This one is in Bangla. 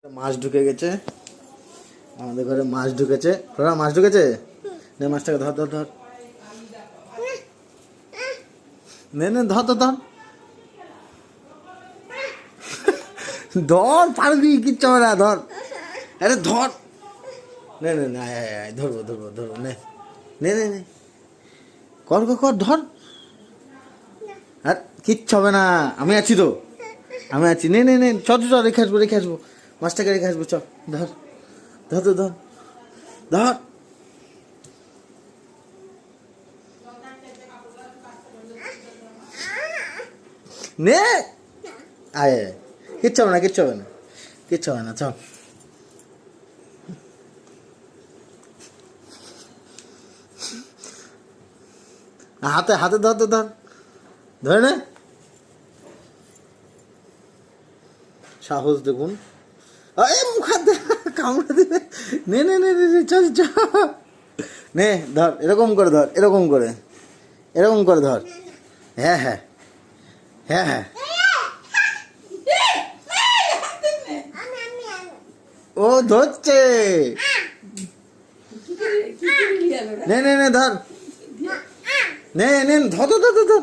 মাছ ঢুকে গেছে আমাদের ঘরে, মাছ ঢুকেছে। তোরা মাছ ঢুকেছে, নে মাছটাকে ধর ধর ধর, নে নে ধর ধর ধর ধর, পারবি, কিচ্ছু হবে না, ধর, আরে ধর, নে নে নে, আয় আয় আয়, ধরবো ধরবো ধরবো, নে নে নে নে, কর কর কর, ধর, আর কিচ্ছু হবে না, আমি আছি তো, আমি আছি, নে নে নে, চ চ চ, রেখে আসবো রেখে আসবো, মাছটাকে রেখে আসবো, চ, ধর ধর ধর ধর ধর, নে, আয় আয়, কিচ্ছু হবে না, কিচ্ছু হবে না, কিচ্ছু হবে না, চল, হাতে হাতে ধর তো, ধর, ধরে নে, সাহস দেখুন, এই মুখ হাত কামড়ে দিবে, নে নে নে নে নে, চল চল, নে ধর, এরকম করে ধর, এরকম করে, এরকম করে ধর, হ্যাঁ হ্যাঁ হ্যাঁ হ্যাঁ, ও ধরছে, নে নে নে ধর, নে নে ধর ধর ধর ধর,